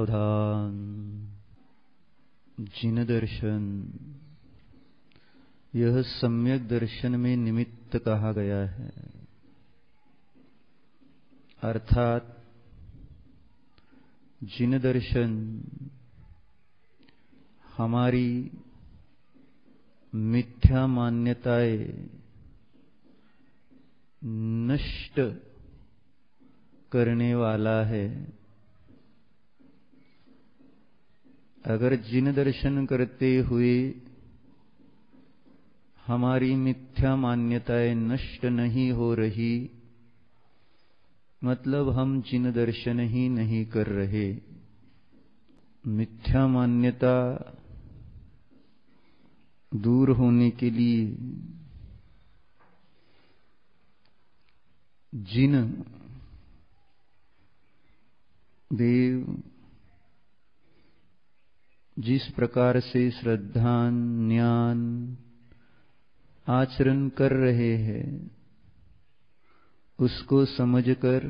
सावधान। जिन दर्शन, यह सम्यक दर्शन में निमित्त कहा गया है, अर्थात जिन दर्शन हमारी मिथ्या मान्यताएं नष्ट करने वाला है। अगर जिन दर्शन करते हुए हमारी मिथ्या मान्यताएं नष्ट नहीं हो रही, मतलब हम जिन दर्शन ही नहीं कर रहे। मिथ्या मान्यता दूर होने के लिए जिन देव जिस प्रकार से श्रद्धा ज्ञान आचरण कर रहे हैं, उसको समझकर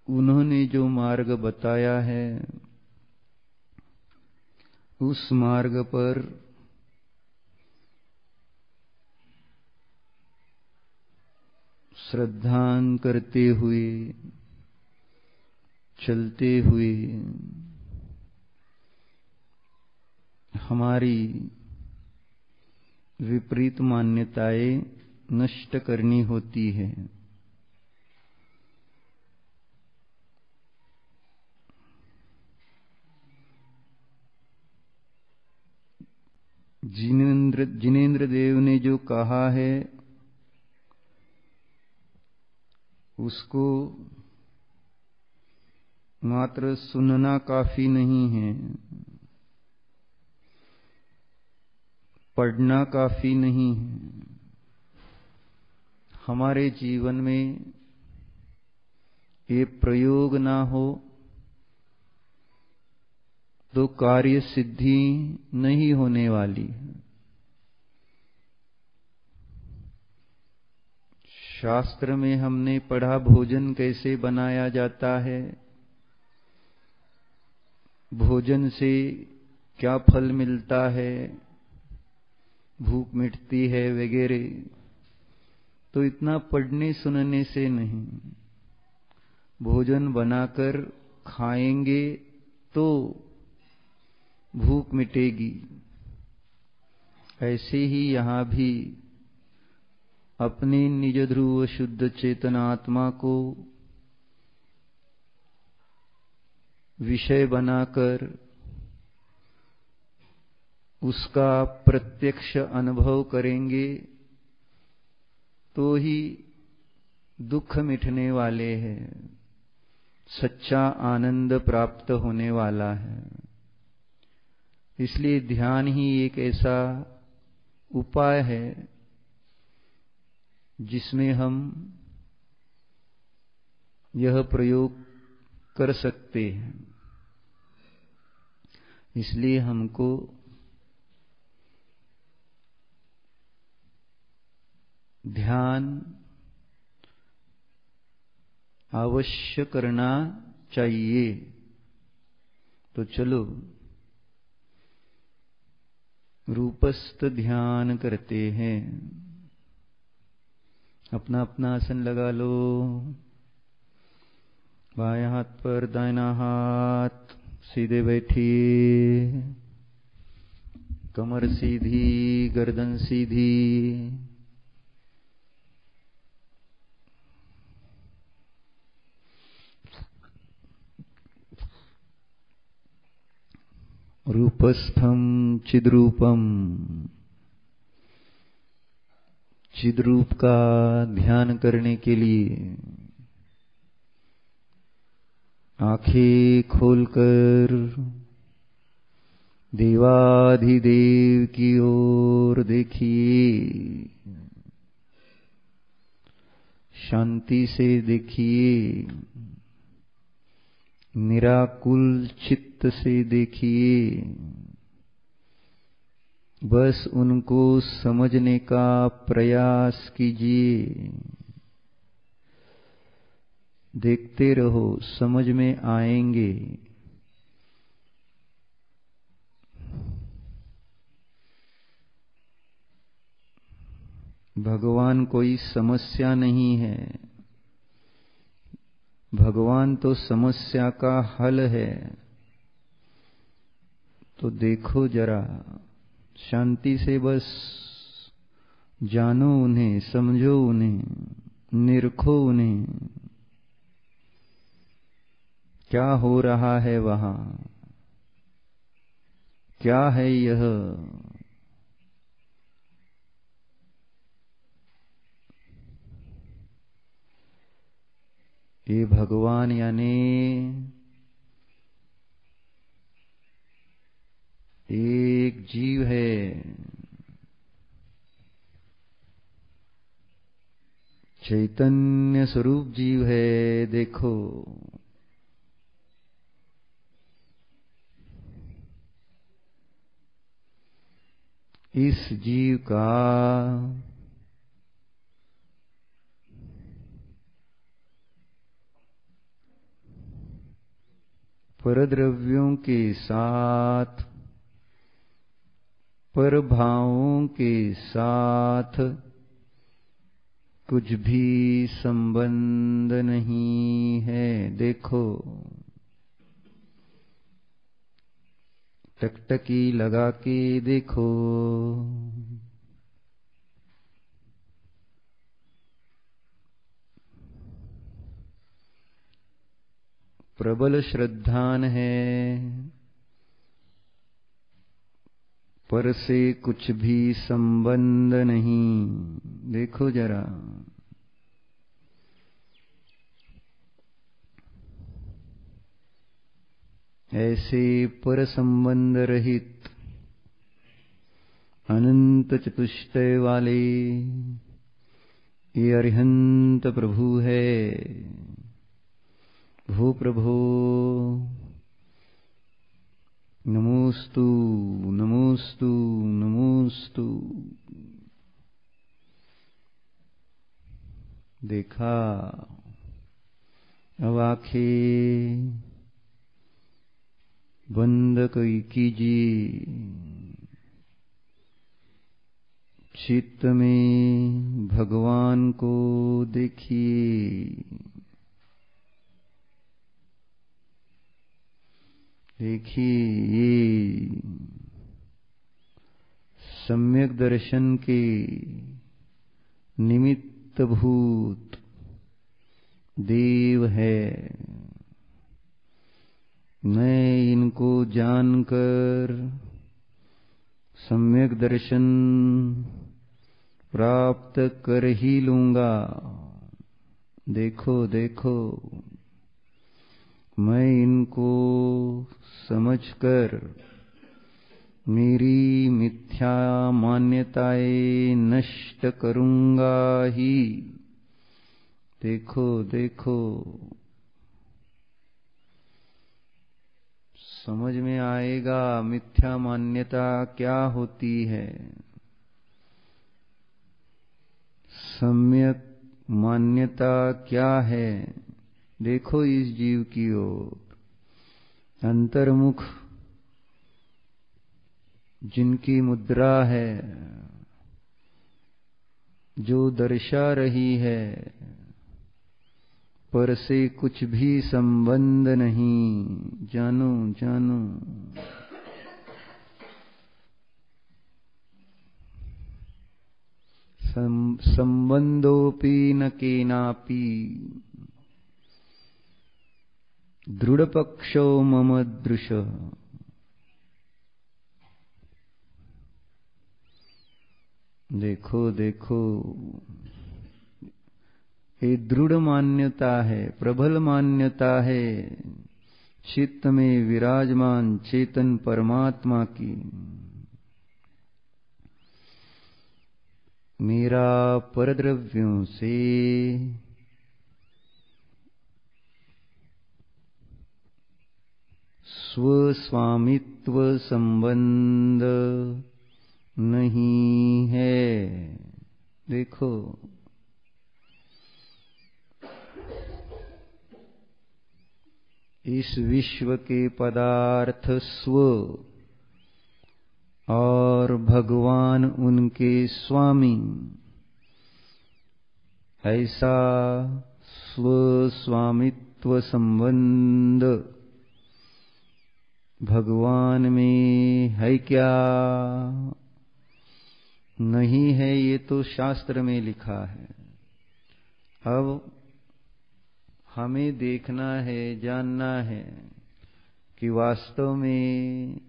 उन्होंने जो मार्ग बताया है, उस मार्ग पर श्रद्धान करते हुए, चलते हुए हमारी विपरीत मान्यताएं नष्ट करनी होती है। जिनेन्द्र देव ने जो कहा है, उसको मात्र सुनना काफी नहीं है, पढ़ना काफी नहीं है। हमारे जीवन में ये प्रयोग ना हो तो कार्य सिद्धि नहीं होने वाली है। शास्त्र में हमने पढ़ा भोजन कैसे बनाया जाता है, भोजन से क्या फल मिलता है, भूख मिटती है वगैरह, तो इतना पढ़ने सुनने से नहीं। भोजन बनाकर खाएंगे तो भूख मिटेगी। ऐसे ही यहां भी अपने निज ध्रुव शुद्ध चेतन आत्मा को विषय बनाकर उसका प्रत्यक्ष अनुभव करेंगे तो ही दुख मिटने वाले हैं, सच्चा आनंद प्राप्त होने वाला है। इसलिए ध्यान ही एक ऐसा उपाय है जिसमें हम यह प्रयोग कर सकते हैं। इसलिए हमको ध्यान अवश्य करना चाहिए। तो चलो रूपस्थ ध्यान करते हैं। अपना अपना आसन लगा लो। बाएं हाथ पर दाहिना हाथ, सीधे बैठिए, कमर सीधी, गर्दन सीधी। रूपस्थम चिद्रूपम, चिद्रूप का ध्यान करने के लिए आंखें खोलकर देवाधिदेव की ओर देखिए, शांति से देखिए, निराकुल चित्त से देखिए। बस उनको समझने का प्रयास कीजिए। देखते रहो, समझ में आएंगे। भगवान कोई समस्या नहीं है, भगवान तो समस्या का हल है। तो देखो जरा, शांति से बस जानो उन्हें, समझो उन्हें, निरखो उन्हें, क्या हो रहा है वहां, क्या है यह। ये भगवान यानी एक जीव है, चैतन्य स्वरूप जीव है। देखो, इस जीव का परद्रव्यों के साथ, परभावों के साथ कुछ भी संबंध नहीं है। देखो, टकटकी लगा के देखो, प्रबल श्रद्धान है, पर से कुछ भी संबंध नहीं। देखो जरा, ऐसे पर संबंध रहित अनंत चतुष्टय वाले ये अरिहंत प्रभु है। भो प्रभो नमोस्तु नमोस्तु नमोस्तु। देखा, अब आंखें बंद कीजिए, चित्त में भगवान को देखिए। देखिए, ये सम्यक दर्शन के निमित्त भूत देव है। मैं इनको जानकर सम्यक दर्शन प्राप्त कर ही लूंगा। देखो देखो, मैं इनको समझकर मेरी मिथ्या मान्यताएं नष्ट करूंगा ही। देखो देखो, समझ में आएगा मिथ्या मान्यता क्या होती है, सम्यक मान्यता क्या है। देखो इस जीव की ओर, अंतर्मुख जिनकी मुद्रा है, जो दर्शा रही है, पर से कुछ भी संबंध नहीं। जानो जानो, संबंधोपि न केनापि दृढ़पक्षो मम दृश। देखो देखो, ये दृढ़ मान्यता है, प्रबल मान्यता है चित्त में विराजमान चेतन परमात्मा की। मेरा परद्रव्यों से स्वस्वामित्व संबंध नहीं है। देखो, इस विश्व के पदार्थ स्व और भगवान उनके स्वामी, ऐसा स्वस्वामित्व संबंध भगवान में है क्या? नहीं है, ये तो शास्त्र में लिखा है। अब हमें देखना है, जानना है कि वास्तव में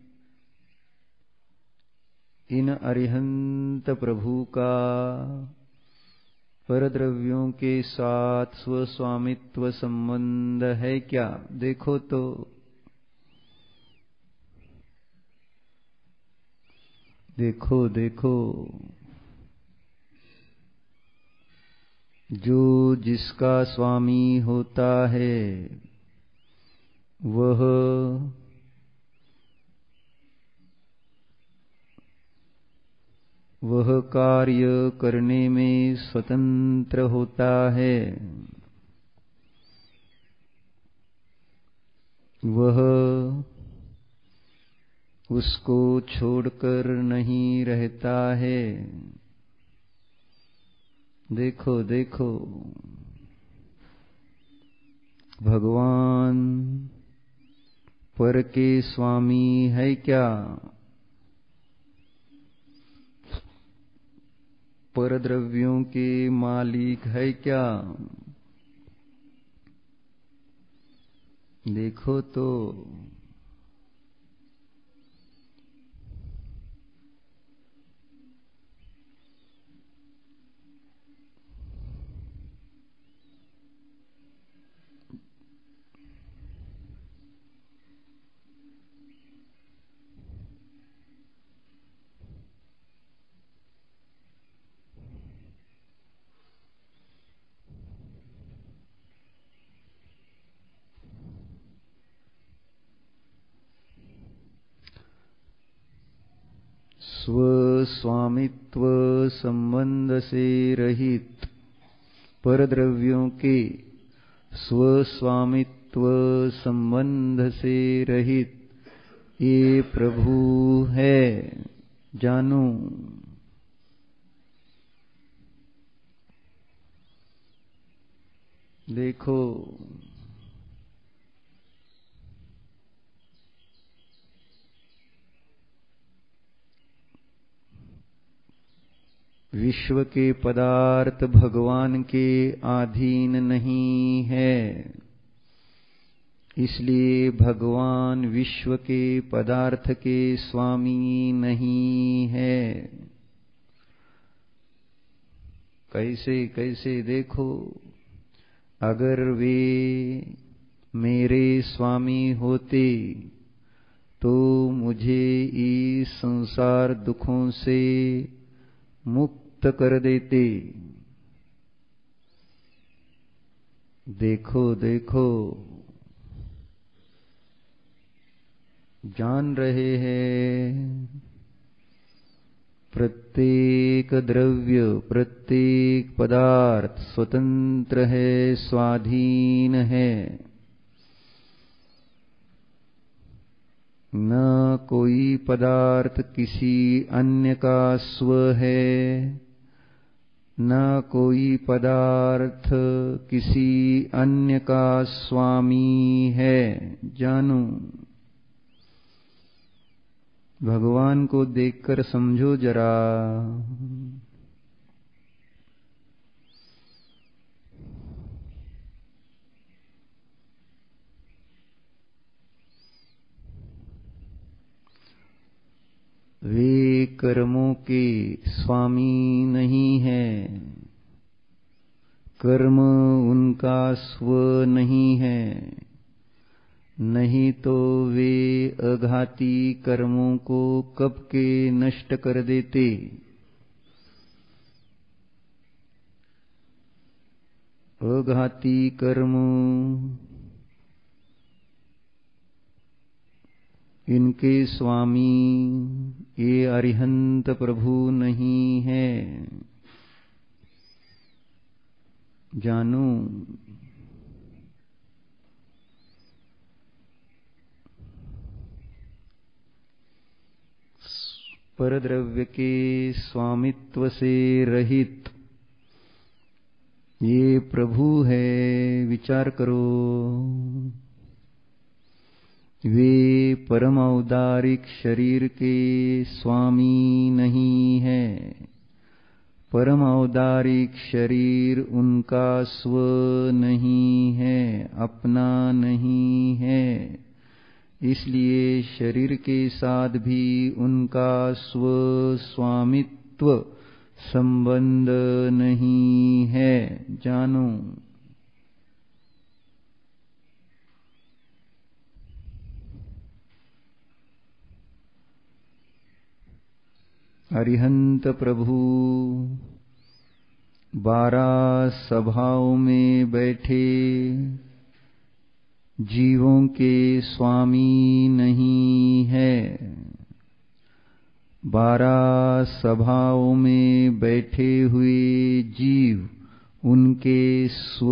इन अरिहंत प्रभु का परद्रव्यों के साथ स्वस्वामित्व संबंध है क्या? देखो तो देखो देखो, जो जिसका स्वामी होता है वह कार्य करने में स्वतंत्र होता है। वह उसको छोड़कर नहीं रहता है। देखो देखो, भगवान पर के स्वामी है क्या? परद्रव्यों के मालिक है क्या? देखो तो स्वस्वामित्व संबंध से रहित परद्रव्यों के स्वस्वामित्व संबंध से रहित ये प्रभु है, जानो। देखो, विश्व के पदार्थ भगवान के अधीन नहीं है, इसलिए भगवान विश्व के पदार्थ के स्वामी नहीं है। कैसे कैसे? देखो, अगर वे मेरे स्वामी होते तो मुझे इस संसार दुखों से मुक्त कर देते। देखो देखो, जान रहे हैं प्रत्येक द्रव्य, प्रत्येक पदार्थ स्वतंत्र है, स्वाधीन है। न कोई पदार्थ किसी अन्य का स्व है, न कोई पदार्थ किसी अन्य का स्वामी है। जानो, भगवान को देखकर समझो जरा। वे कर्मों के स्वामी नहीं है, कर्म उनका स्व नहीं है, नहीं तो वे अघाती कर्मों को कब के नष्ट कर देते। अघाती कर्म इनके स्वामी ये अरिहंत प्रभु नहीं है। जानो, परद्रव्य के स्वामित्व से रहित ये प्रभु है, विचार करो। वे परम औदारिक शरीर के स्वामी नहीं है। परम औदारिक शरीर उनका स्व नहीं है, अपना नहीं है। इसलिए शरीर के साथ भी उनका स्व स्वामित्व संबंध नहीं है। जानो। अरिहंत प्रभु 12 सभाओं में बैठे जीवों के स्वामी नहीं है। 12 सभाओं में बैठे हुए जीव उनके स्व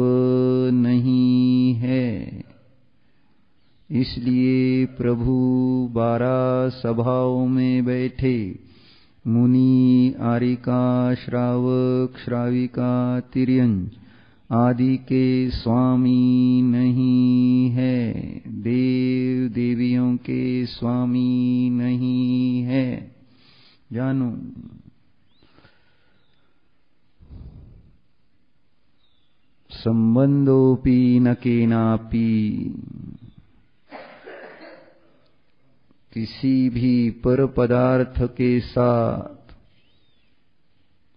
नहीं है। इसलिए प्रभु 12 सभाओं में बैठे मुनि, आरिका, श्रावक, श्राविका, तिर्यंज आदि के स्वामी नहीं है। देव देवियों के स्वामी नहीं है। जानो। संबंधोपि न केनापि, किसी भी पर पदार्थ के साथ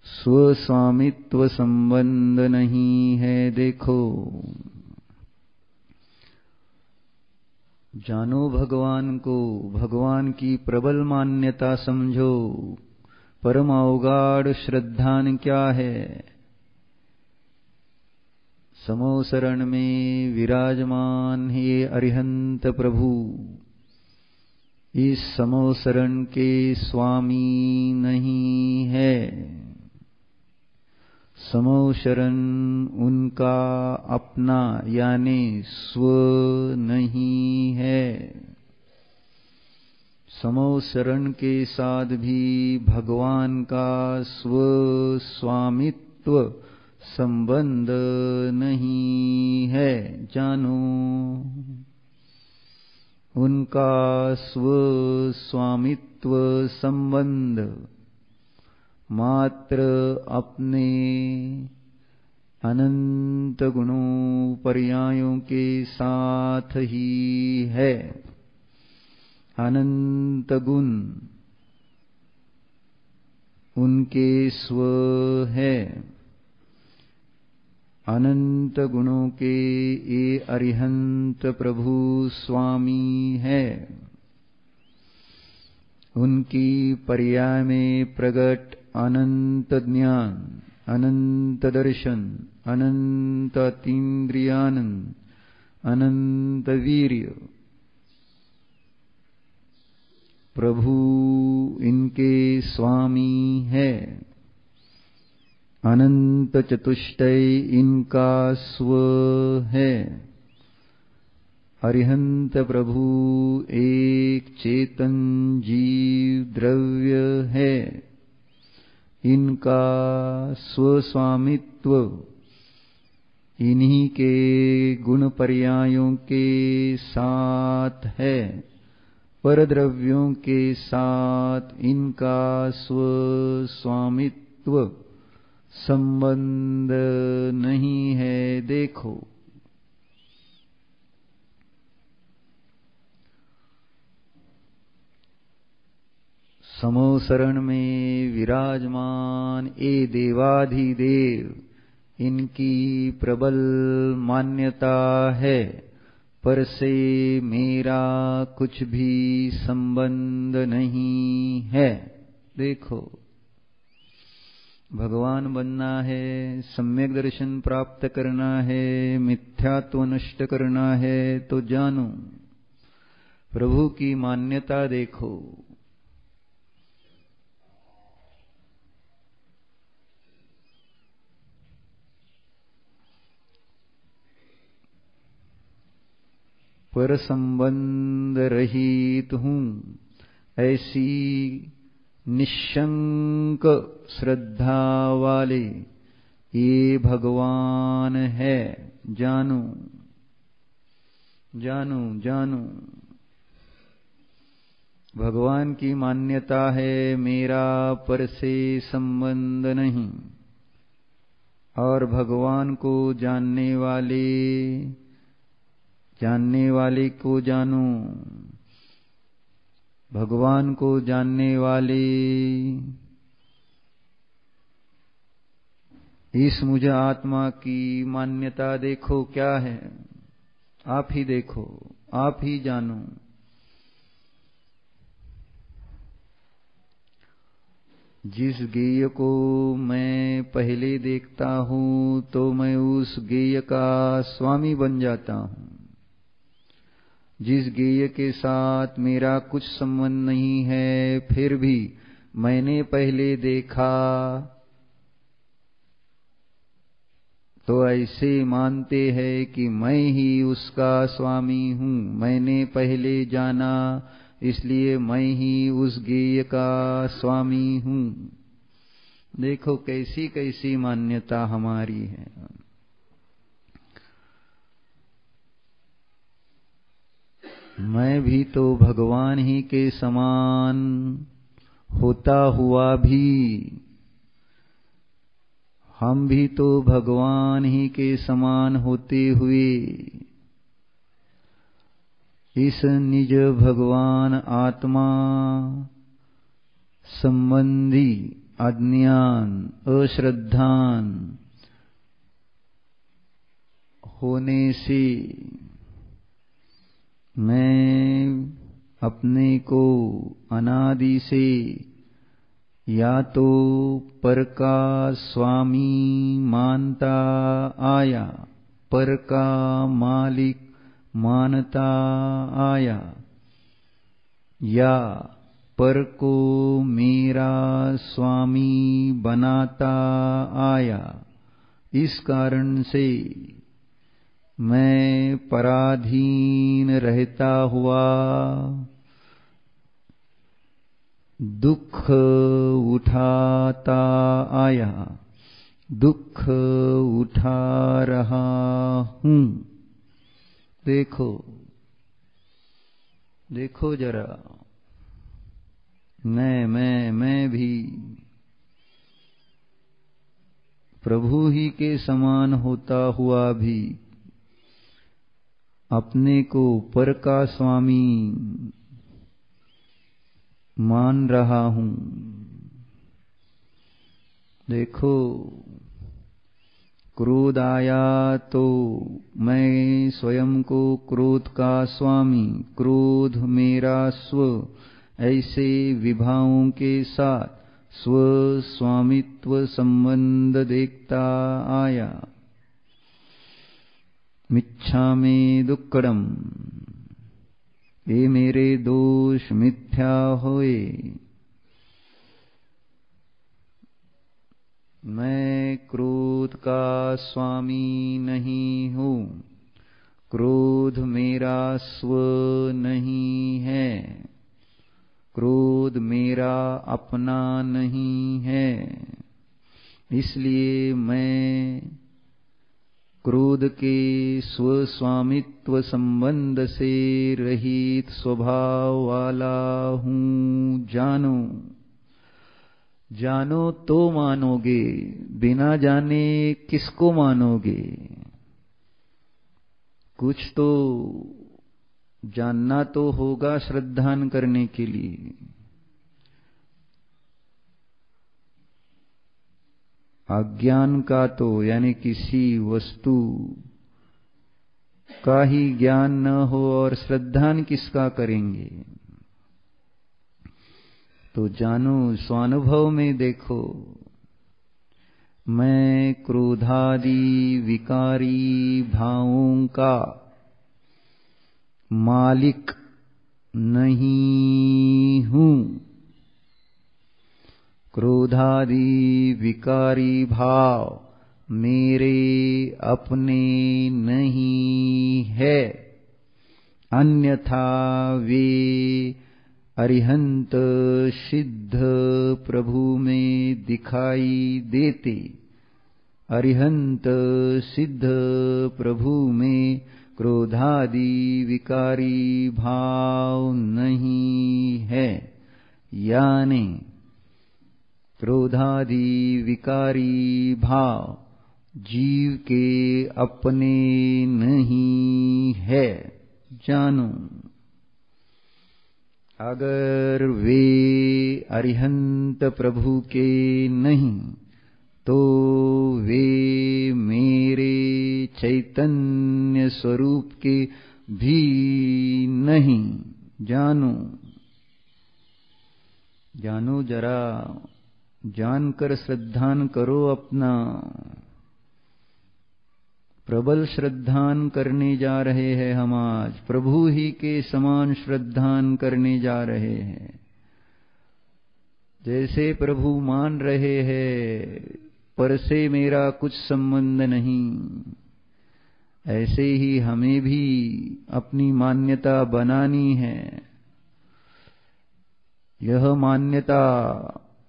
स्वस्वामित्व संबंध नहीं है। देखो, जानो भगवान को, भगवान की प्रबल मान्यता समझो। परम अवगाढ़ श्रद्धान क्या है? समोसरण में विराजमान हे अरिहंत प्रभु, इस समोसरण के स्वामी नहीं है। समोसरण उनका अपना यानी स्व नहीं है। समोसरण के साथ भी भगवान का स्व स्वामित्व संबंध नहीं है। जानो। उनका स्व स्वामित्व संबंध मात्र अपने अनंत गुणों पर्यायों के साथ ही है। अनंत गुण उनके स्व है। अनंत गुणों के ये अरिहंत प्रभु स्वामी है। उनकी पर्याय में प्रगट अनंत ज्ञान, अनंत दर्शन, अनंत अतीन्द्रियानंद, अनंत वीर्य प्रभु इनके स्वामी है। अनंत चतुष्टय इनका स्व है। अरिहंत प्रभु एक चेतन जीव द्रव्य है। इनका स्वस्वामित्व इन्हीं के गुण पर्यायों के साथ है। परद्रव्यों के साथ इनका स्वस्वामित्व संबंध नहीं है। देखो, समोसरण में विराजमान ए देवाधिदेव, इनकी प्रबल मान्यता है, पर से मेरा कुछ भी संबंध नहीं है। देखो, भगवान बनना है, सम्यक दर्शन प्राप्त करना है, मिथ्यात्व नष्ट करना है, तो जानो प्रभु की मान्यता देखो। पर संबंध रहित हूं, ऐसी निशंक श्रद्धा वाले ये भगवान है, जानो जानो जानो। भगवान की मान्यता है मेरा पर से संबंध नहीं, और भगवान को जानने वाले को जानो, भगवान को जानने वाले इस मुझ आत्मा की मान्यता देखो क्या है, आप ही देखो, आप ही जानो। जिस गेय को मैं पहले देखता हूं तो मैं उस गेय का स्वामी बन जाता हूं। जिस गेय के साथ मेरा कुछ संबंध नहीं है, फिर भी मैंने पहले देखा, तो ऐसे मानते हैं कि मैं ही उसका स्वामी हूं। मैंने पहले जाना, इसलिए मैं ही उस गेय का स्वामी हूं। देखो कैसी कैसी मान्यता हमारी है। मैं भी तो भगवान ही के समान होता हुआ भी, हम भी तो भगवान ही के समान होते हुए इस निज भगवान आत्मा संबंधी अज्ञान अश्रद्धान होने से मैं अपने को अनादि से या तो पर का स्वामी मानता आया, पर का मालिक मानता आया, या पर को मेरा स्वामी बनाता आया। इस कारण से मैं पराधीन रहता हुआ दुख उठाता आया, दुख उठा रहा हूं। देखो देखो जरा, मैं भी प्रभु ही के समान होता हुआ भी अपने को पर का स्वामी मान रहा हूं। देखो क्रोध आया तो मैं स्वयं को क्रोध का स्वामी, क्रोध मेरा स्व, ऐसे विभावों के साथ स्व स्वामित्व संबंध देखता आया। मिच्छामि दुक्कडम, ये मेरे दोष मिथ्या होए। मैं क्रोध का स्वामी नहीं हूं, क्रोध मेरा स्व नहीं है, क्रोध मेरा अपना नहीं है। इसलिए मैं क्रोध के स्वस्वामित्व संबंध से रहित स्वभाव वाला हूं। जानो जानो तो मानोगे, बिना जाने किसको मानोगे? कुछ तो जानना तो होगा श्रद्धान करने के लिए। अज्ञान का तो यानी किसी वस्तु का ही ज्ञान न हो और श्रद्धान किसका करेंगे? तो जानो, स्वानुभव में देखो, मैं क्रोधादि विकारी भावों का मालिक नहीं हूं। क्रोधादि विकारी भाव मेरे अपने नहीं है, अन्यथा वे अरिहंत सिद्ध प्रभु में दिखाई देते, अरिहंत सिद्ध प्रभु में क्रोधादि विकारी भाव नहीं है, यानी क्रोधादि विकारी भाव जीव के अपने नहीं है। जानो, अगर वे अरिहंत प्रभु के नहीं तो वे मेरे चैतन्य स्वरूप के भी नहीं। जानो, जानो जरा, जानकर श्रद्धान करो अपना। प्रबल श्रद्धान करने जा रहे हैं हम आज, प्रभु ही के समान श्रद्धान करने जा रहे हैं। जैसे प्रभु मान रहे हैं पर से मेरा कुछ संबंध नहीं, ऐसे ही हमें भी अपनी मान्यता बनानी है। यह मान्यता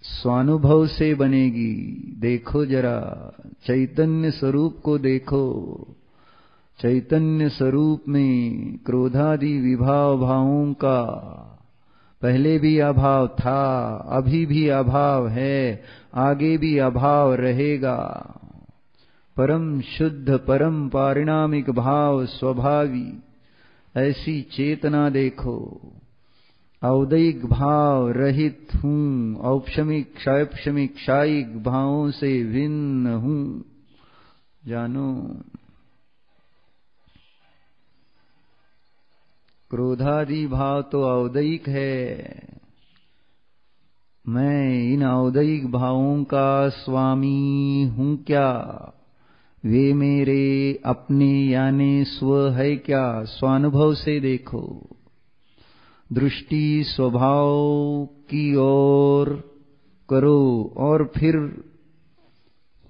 स्वानुभव से बनेगी। देखो जरा, चैतन्य स्वरूप को देखो। चैतन्य स्वरूप में क्रोधादि विभाव भावों का पहले भी अभाव था, अभी भी अभाव है, आगे भी अभाव रहेगा। परम शुद्ध परम पारिणामिक भाव स्वभावी ऐसी चेतना देखो। औदैहिक भाव रहित हूँ, औपशमिक क्षैपशमिक क्षायिक भावों से भिन्न हूँ। जानो, क्रोधादि भाव तो औदैहिक है। मैं इन औदैहिक भावों का स्वामी हूँ क्या? वे मेरे अपने यानी स्व है क्या? स्वानुभव से देखो। दृष्टि स्वभाव की ओर करो और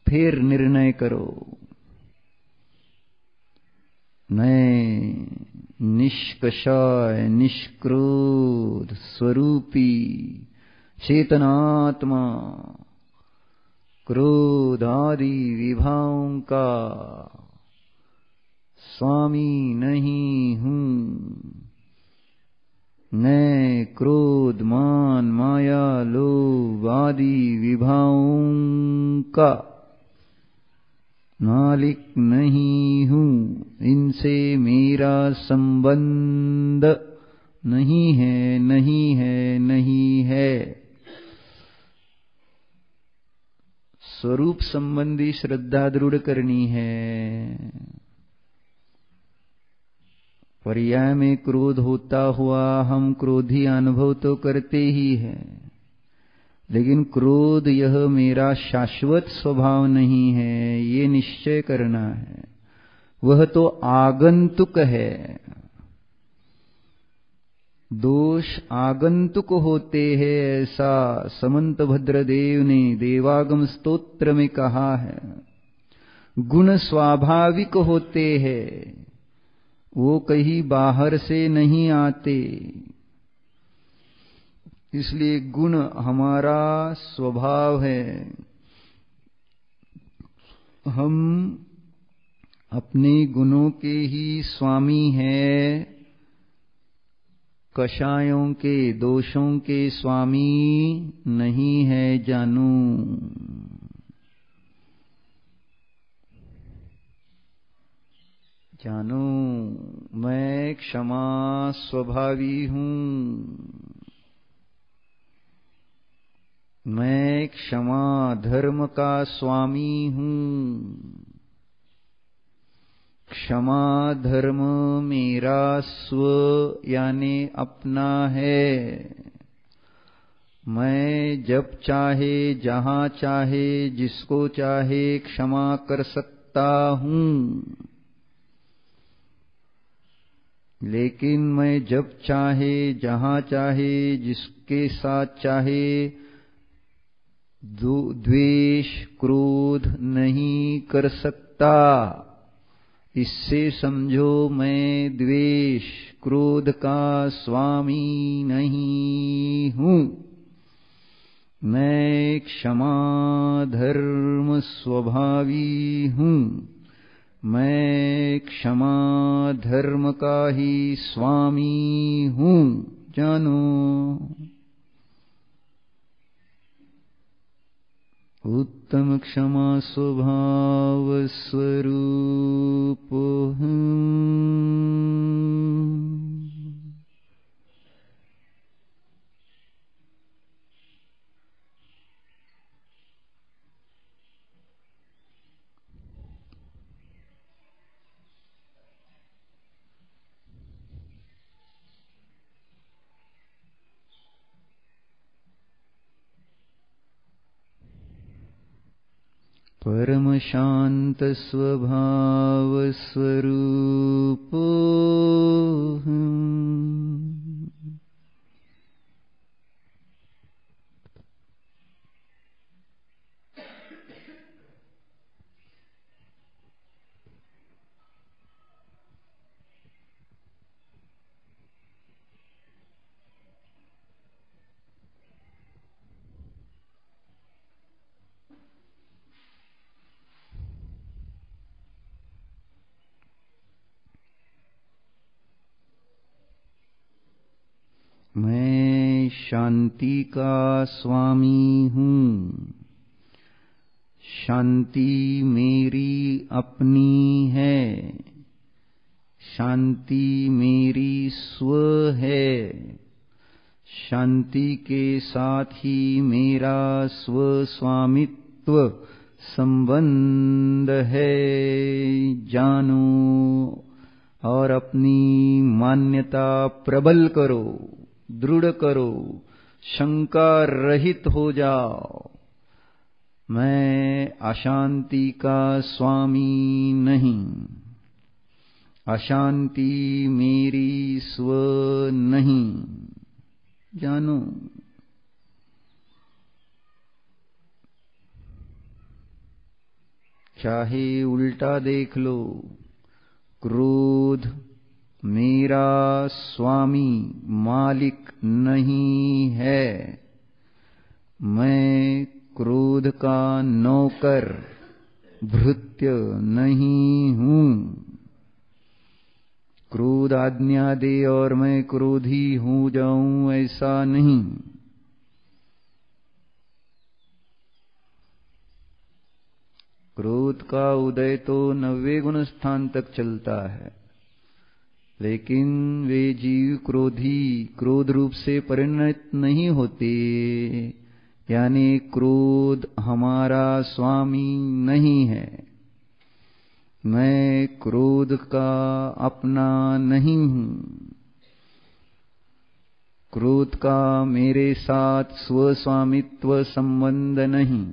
फिर निर्णय करो। मैं निष्कषाय निष्क्रोध स्वरूपी चेतनात्मा क्रोध आदि विभावों का स्वामी नहीं हूँ। मैं क्रोध मान माया लोभ आदि विभावों का मालिक नहीं हूँ। इनसे मेरा संबंध नहीं है, नहीं है, नहीं है। स्वरूप संबंधी श्रद्धा दृढ़ करनी है। पर्याय में क्रोध होता हुआ हम क्रोधी अनुभव तो करते ही हैं, लेकिन क्रोध यह मेरा शाश्वत स्वभाव नहीं है, ये निश्चय करना है। वह तो आगंतुक है। दोष आगंतुक होते हैं, ऐसा समंत भद्रदेव ने देवागम स्तोत्र में कहा है। गुण स्वाभाविक होते हैं, वो कहीं बाहर से नहीं आते। इसलिए गुण हमारा स्वभाव है। हम अपने गुणों के ही स्वामी हैं, कषायों के दोषों के स्वामी नहीं है। जानू, जानो, मैं क्षमा स्वभावी हूँ। मैं क्षमा धर्म का स्वामी हूँ। क्षमा धर्म मेरा स्व यानी अपना है। मैं जब चाहे जहां चाहे जिसको चाहे क्षमा कर सकता हूँ, लेकिन मैं जब चाहे जहां चाहे जिसके साथ चाहे द्वेष क्रोध नहीं कर सकता। इससे समझो मैं द्वेष क्रोध का स्वामी नहीं हूँ। मैं क्षमा धर्म स्वभावी हूँ। मैं क्षमा धर्म का ही स्वामी हूँ। जानो उत्तम क्षमा स्वभाव स्वरूप हूँ। परम शांत स्वभाव स्वरूप हूँ। मैं शांति का स्वामी हूँ। शांति मेरी अपनी है। शांति मेरी स्व है। शांति के साथ ही मेरा स्व स्वामित्व संबंध है। जानो और अपनी मान्यता प्रबल करो, दृढ़ करो, शंका रहित हो जाओ। मैं अशांति का स्वामी नहीं। अशांति मेरी स्व नहीं। जानो चाहे उल्टा देख लो, क्रोध मेरा स्वामी मालिक नहीं है। मैं क्रोध का नौकर भृत्य नहीं हूँ। क्रोध आज्ञा दे और मैं क्रोधी हो जाऊं, ऐसा नहीं। क्रोध का उदय तो 90 गुण स्थान तक चलता है, लेकिन वे जीव क्रोध रूप से परिणत नहीं होते। यानी क्रोध हमारा स्वामी नहीं है। मैं क्रोध का अपना नहीं हूँ। क्रोध का मेरे साथ स्वस्वामित्व संबंध नहीं।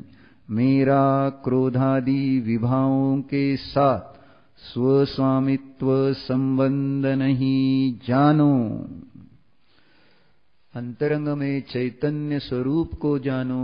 मेरा क्रोधादि विभावों के साथ स्वस्वामित्व संबंध नहीं। जानो अंतरंग में चैतन्य स्वरूप को जानो।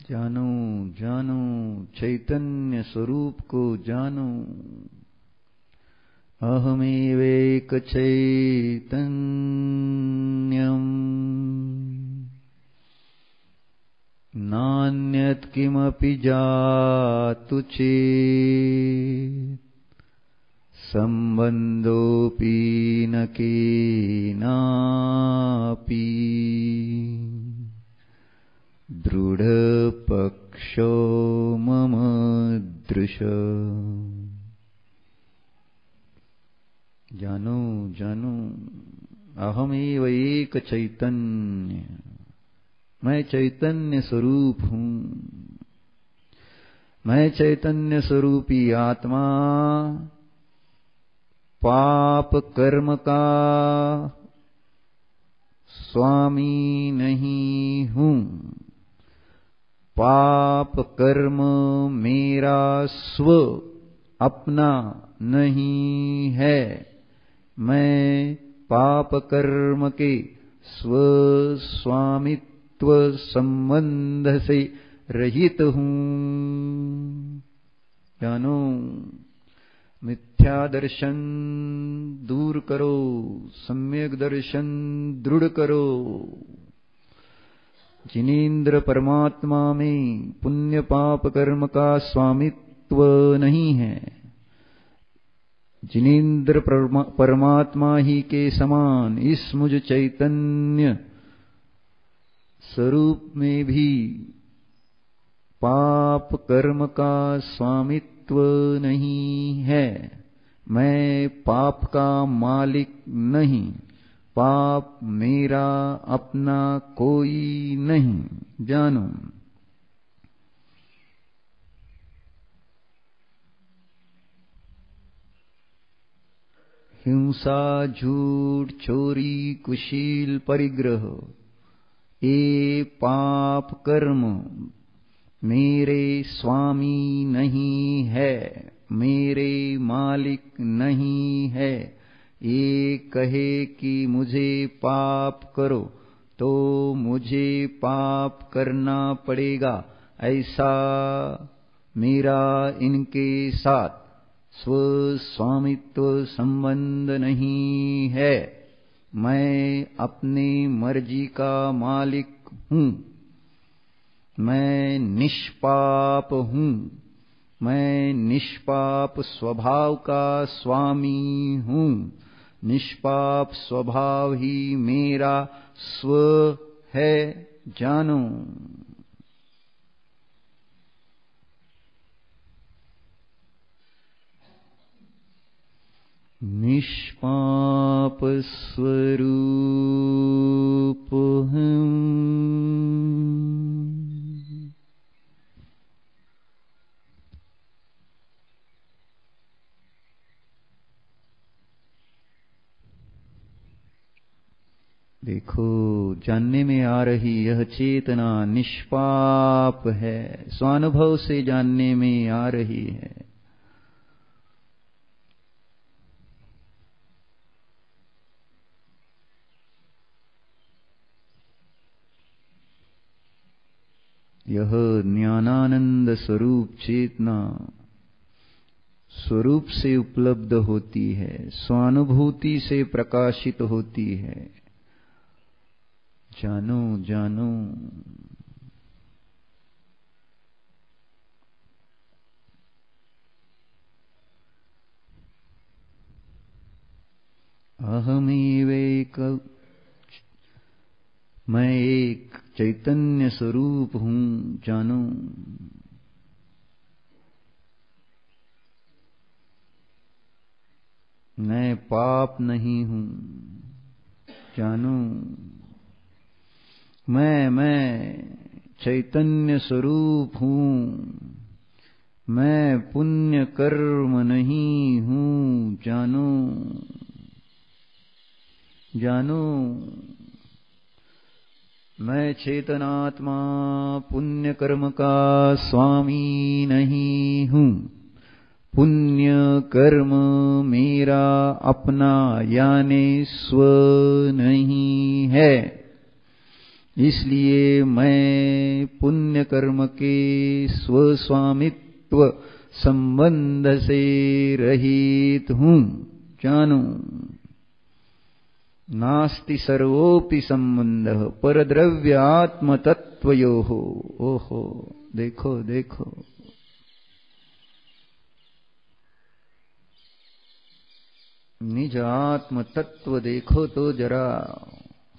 जानो जानो चैतन्य स्वरूप को जानो। अहमेवैक चैतन्यम् नान्यत् किमपि जातु चेत् सम्बन्धोऽपि न केनापि दृढपक्षो मम दृश। जानो जानो अहमेव एक चैतन्य, मैं चैतन्य स्वरूप हूं। मैं चैतन्य स्वरूपी आत्मा पाप कर्म का स्वामी नहीं हूं। पाप कर्म मेरा स्व अपना नहीं है। मैं पाप कर्म के स्व स्वामित्व संबंध से रहित हूं। जानो मिथ्या दर्शन दूर करो, सम्यक दर्शन दृढ़ करो। जिनेन्द्र परमात्मा में पुण्य पाप कर्म का स्वामित्व नहीं है। जिनेन्द्र परमात्मा ही के समान इस मुझ चैतन्य स्वरूप में भी पाप कर्म का स्वामित्व नहीं है। मैं पाप का मालिक नहीं, पाप मेरा अपना कोई नहीं। जानो हिंसा झूठ चोरी कुशील परिग्रह ये पाप कर्म मेरे स्वामी नहीं है, मेरे मालिक नहीं है। ये कहे कि मुझे पाप करो तो मुझे पाप करना पड़ेगा, ऐसा मेरा इनके साथ स्वस्वामित्व संबंध नहीं है। मैं अपनी मर्जी का मालिक हूं। मैं निष्पाप हूं। मैं निष्पाप स्वभाव का स्वामी हूं। निष्पाप स्वभाव ही मेरा स्व है। जानो निष्पाप स्वरूप हूं। देखो जानने में आ रही यह चेतना निष्पाप है, स्वानुभव से जानने में आ रही है। यह ज्ञानानंद स्वरूप चेतना स्वरूप से उपलब्ध होती है, स्वानुभूति से प्रकाशित होती है। जानो जानो अहमेवैक, मैं एक चैतन्य स्वरूप हूं। जानो मैं पाप नहीं हूं। जानो मैं चैतन्य स्वरूप हूं। मैं पुण्य कर्म नहीं हूं। जानो जानो मैं चेतनात्मा पुण्य कर्म का स्वामी नहीं हूं। पुण्य कर्म मेरा अपना यानी स्व नहीं है। इसलिए मैं पुण्य कर्म के स्वस्वामित्व संबंध से रहित हूं। जानो नास्ति सर्वोपि संबंधः परद्रव्य आत्म तत्वयोः। ओहो देखो देखो निज आत्म तत्व देखो तो जरा,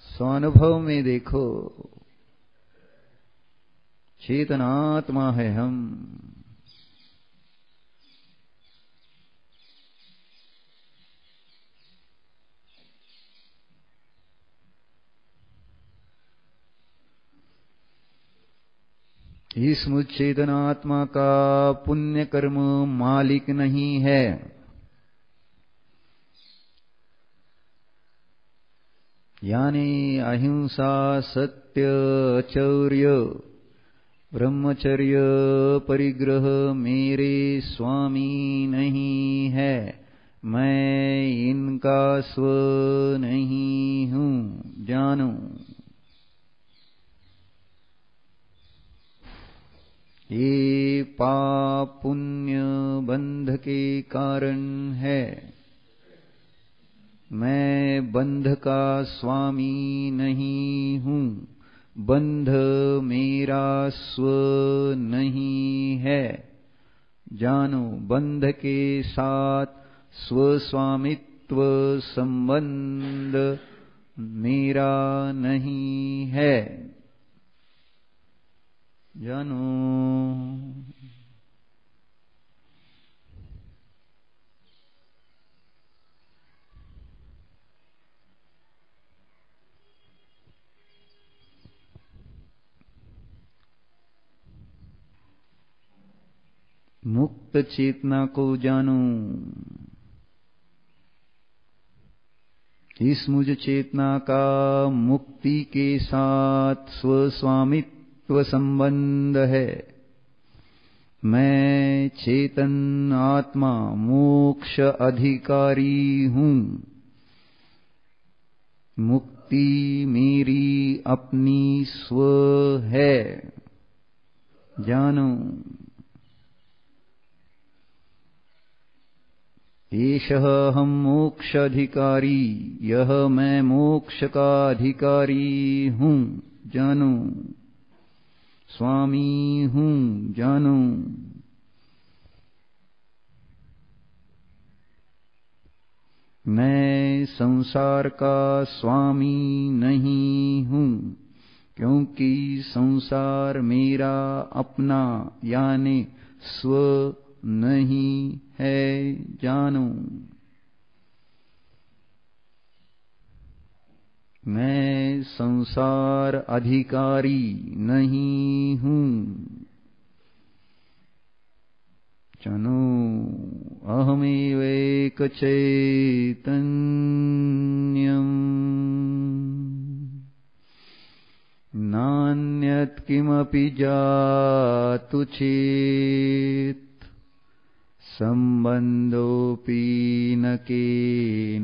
स्वानुभव में देखो। चेतनात्मा है हम। इस मुझ चेतनात्मा का पुण्य कर्म मालिक नहीं है। यानी अहिंसा, सत्य, चौर्य, ब्रह्मचर्य, परिग्रह मेरे स्वामी नहीं है। मैं इनका स्व नहीं हूँ, जानो। ये पाप पुण्य बंध के कारण है। मैं बंध का स्वामी नहीं हूँ। बंध मेरा स्व नहीं है। जानो, बंध के साथ स्वस्वामित्व संबंध मेरा नहीं है। जानो। मुक्त चेतना को जानो। इस मुझ चेतना का मुक्ति के साथ स्वस्वामित्व संबंध है। मैं चेतन आत्मा मोक्ष अधिकारी हूँ। मुक्ति मेरी अपनी स्व है। जानो। एषः हम मोक्ष अधिकारी, यह मैं मोक्ष का अधिकारी हूँ। जानो। स्वामी हूँ। जानो। मैं संसार का स्वामी नहीं हूँ, क्योंकि संसार मेरा अपना यानी स्व नहीं है। जानो। मैं संसार अधिकारी नहीं हूँ। जानो। अहमेवैक चैतन्यम् नान्यत् किमपि जातु चेत् संबंधोऽपि न केनापि।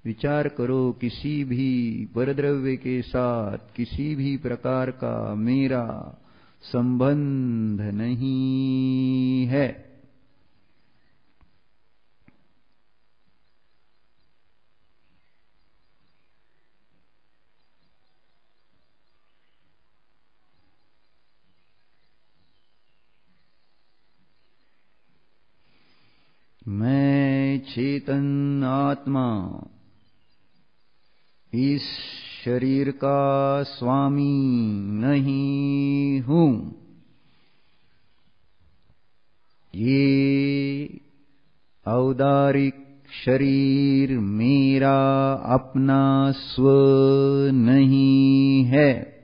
विचार करो, किसी भी परद्रव्य के साथ किसी भी प्रकार का मेरा संबंध नहीं है। मैं चेतन आत्मा इस शरीर का स्वामी नहीं हूँ। ये औदारिक शरीर मेरा अपना स्व नहीं है।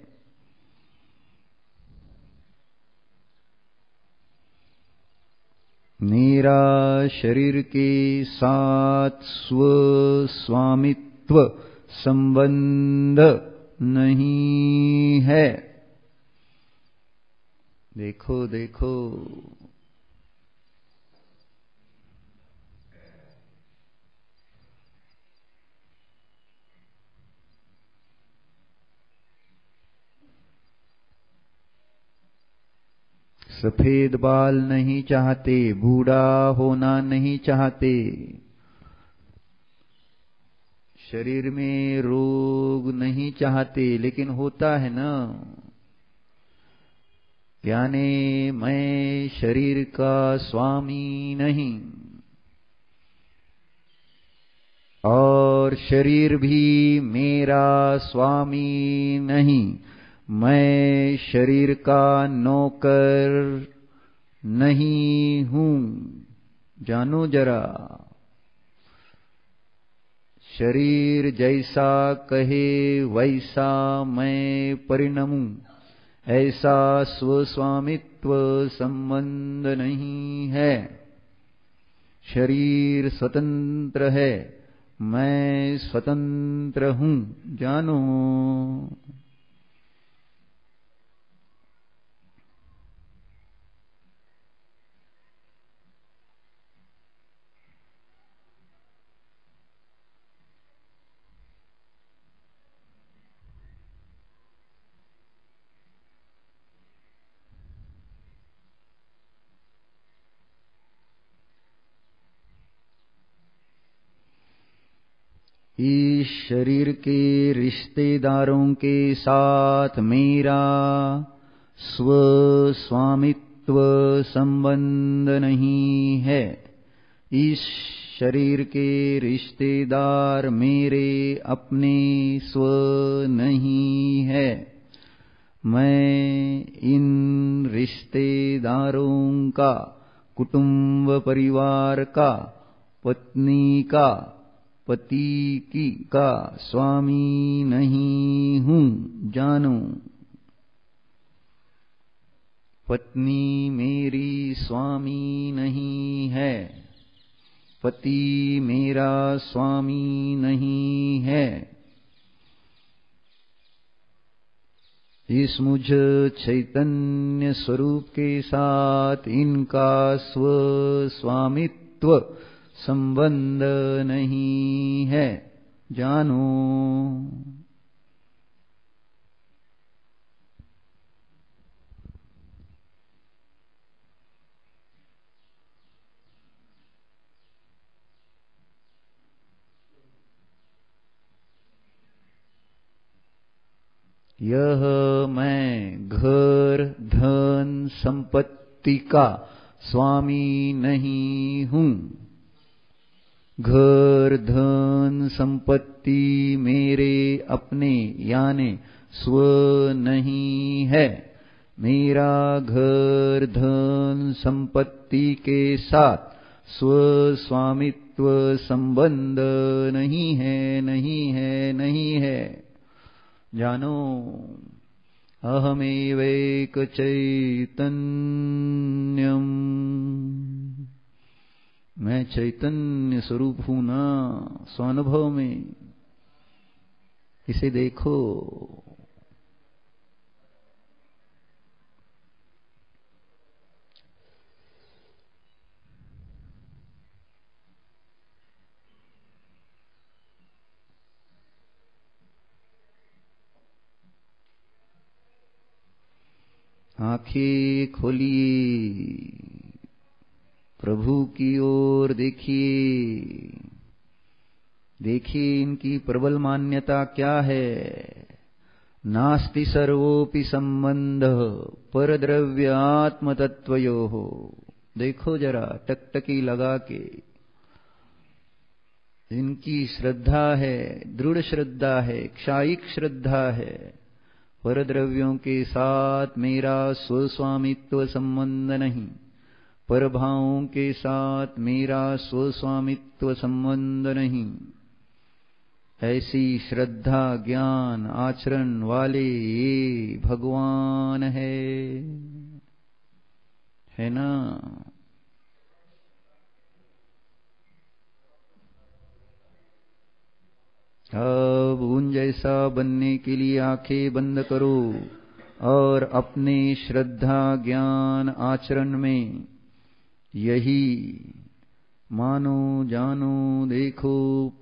मेरा शरीर के साथ स्व स्वामित्व संबंध नहीं है। देखो देखो, सफेद बाल नहीं चाहते, बूढ़ा होना नहीं चाहते, शरीर में रोग नहीं चाहते, लेकिन होता है ना। यानी मैं शरीर का स्वामी नहीं, और शरीर भी मेरा स्वामी नहीं। मैं शरीर का नौकर नहीं हूँ। जानो जरा, शरीर जैसा कहे वैसा मैं परिणमूं, ऐसा स्वस्वामित्व संबंध नहीं है। शरीर स्वतंत्र है, मैं स्वतंत्र हूं, जानो। इस शरीर के रिश्तेदारों के साथ मेरा स्वस्वामित्व संबंध नहीं है। इस शरीर के रिश्तेदार मेरे अपने स्व नहीं है। मैं इन रिश्तेदारों का, कुटुंब परिवार का, पत्नी का, पति की का स्वामी नहीं हूं, जानो। पत्नी मेरी स्वामी नहीं है, पति मेरा स्वामी नहीं है। इस मुझ चैतन्य स्वरूप के साथ इनका स्वस्वामित्व संबंध नहीं है, जानो। यह मैं घर धन संपत्ति का स्वामी नहीं हूं। घर धन संपत्ति मेरे अपने यानी स्व नहीं है। मेरा घर धन संपत्ति के साथ स्वस्वामित्व संबंध नहीं है, नहीं है, नहीं है, जानो। अहमेवैक चैतन्यम्, मैं चैतन्य स्वरूप हूं ना, स्वानुभव में। इसे देखो। आंखें खोलिए, प्रभु की ओर देखिए। देखिए इनकी प्रबल मान्यता क्या है। नास्ति सर्वोपि संबंध परद्रव्य आत्म तत्वयोः। देखो जरा टकटकी लगा के। इनकी श्रद्धा है, दृढ़ श्रद्धा है, क्षायिक श्रद्धा है। परद्रव्यों के साथ मेरा स्वस्वामित्व संबंध नहीं, परभावों के साथ मेरा स्वस्वामित्व संबंध नहीं। ऐसी श्रद्धा ज्ञान आचरण वाले ये भगवान है ना। अब उन जैसा बनने के लिए आंखें बंद करो और अपने श्रद्धा ज्ञान आचरण में यही मानो, जानो, देखो,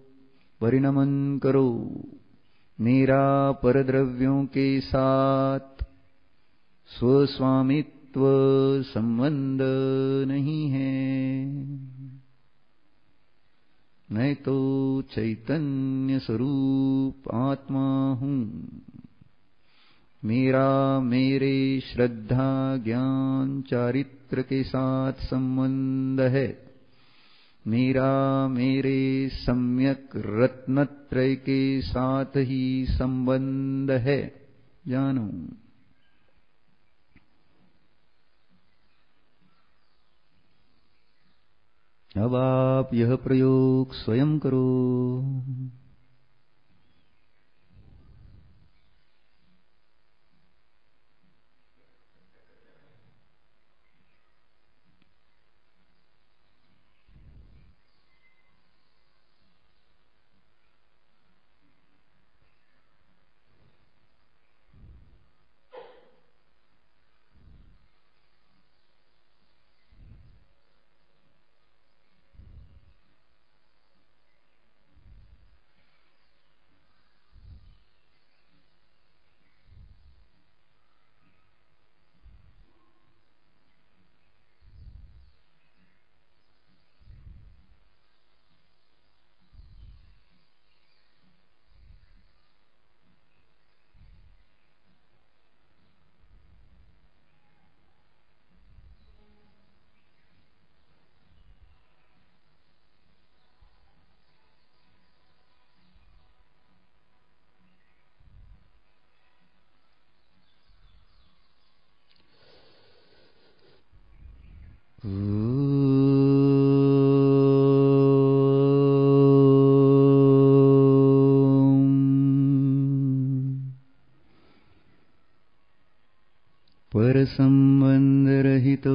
परिणमन करो। मेरा परद्रव्यों के साथ स्वस्वामित्व संबंध नहीं है। मैं तो चैतन्य स्वरूप आत्मा हूं। मेरा मेरे श्रद्धा ज्ञान चारित्र के साथ संबंध है। मेरा मेरे सम्यक रत्नत्रय के साथ ही संबंध है, जानो। अब आप यह प्रयोग स्वयं करो। परसंबंधरहितो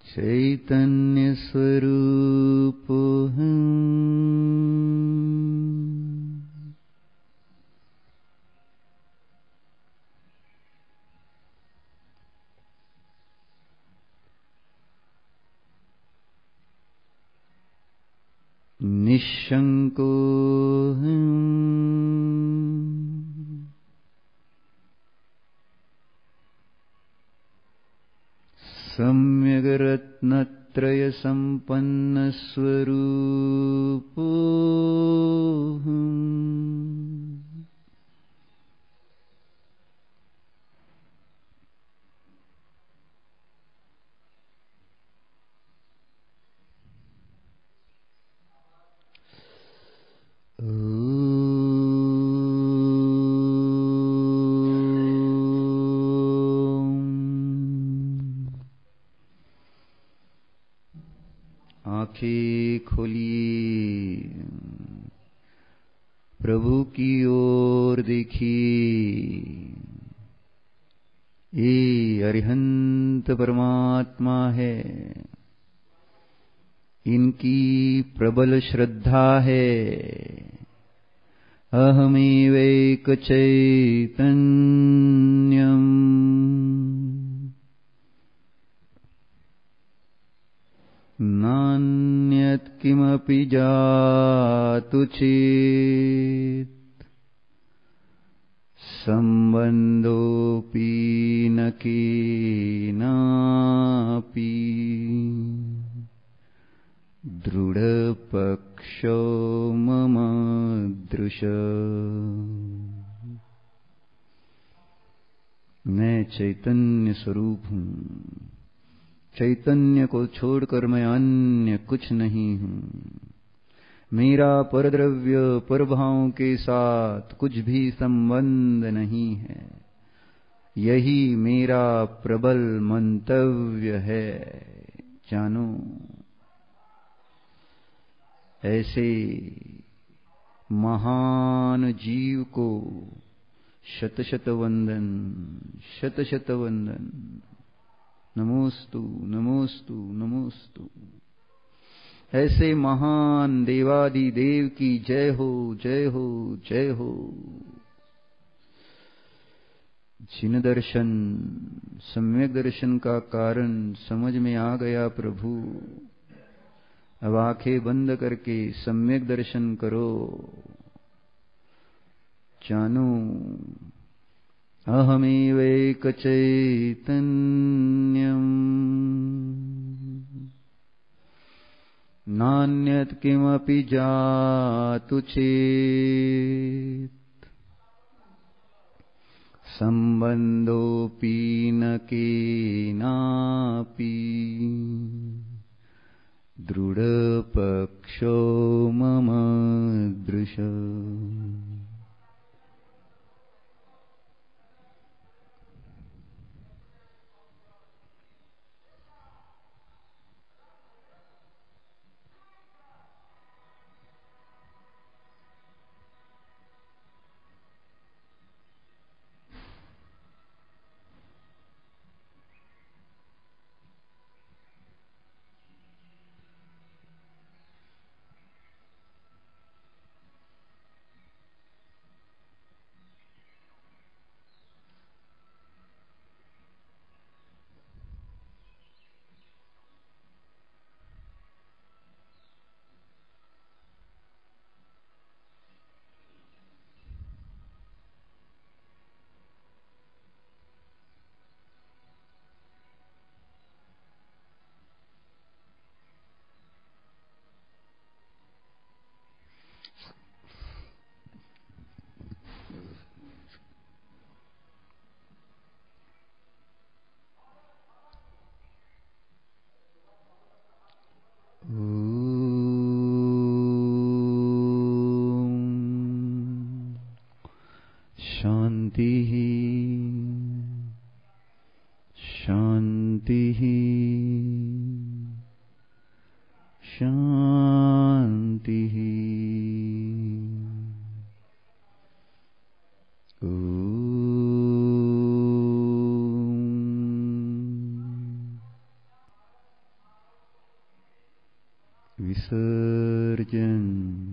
चैतन्य स्वरूप निशंको सम्यग् रत्नत्रय संपन्न स्वरूपो आंखें खोलिए, प्रभु की ओर देखिए। ये अरिहंत परमात्मा है, इनकी प्रबल श्रद्धा है। अहमेवैक चैतन्यम् नान्यत् किमपि जातु चेत् संबंधोऽपि न केनापि दृढपक्षो मम दृश। मैं चैतन्य स्वरूप हूँ, चैतन्य को छोड़कर मैं अन्य कुछ नहीं हूँ। मेरा परद्रव्य परभावों के साथ कुछ भी संबंध नहीं है। यही मेरा प्रबल मंतव्य है, जानो। ऐसे महान जीव को शत शत वंदन, शत शत वंदन। नमोस्तु नमोस्तु नमोस्तु। ऐसे महान देवादि देव की जय हो, जय हो, जय हो। जिन दर्शन, सम्यक दर्शन का कारण समझ में आ गया प्रभु, अब आंखें बंद करके सम्यक दर्शन करो। जानो अहमेवैक चैतन्यम् नान्यत् किमपि जातु चेत् संबंधोऽपि न केनापि दृढपक्षो मम दृश। शान्तिः विसर्जन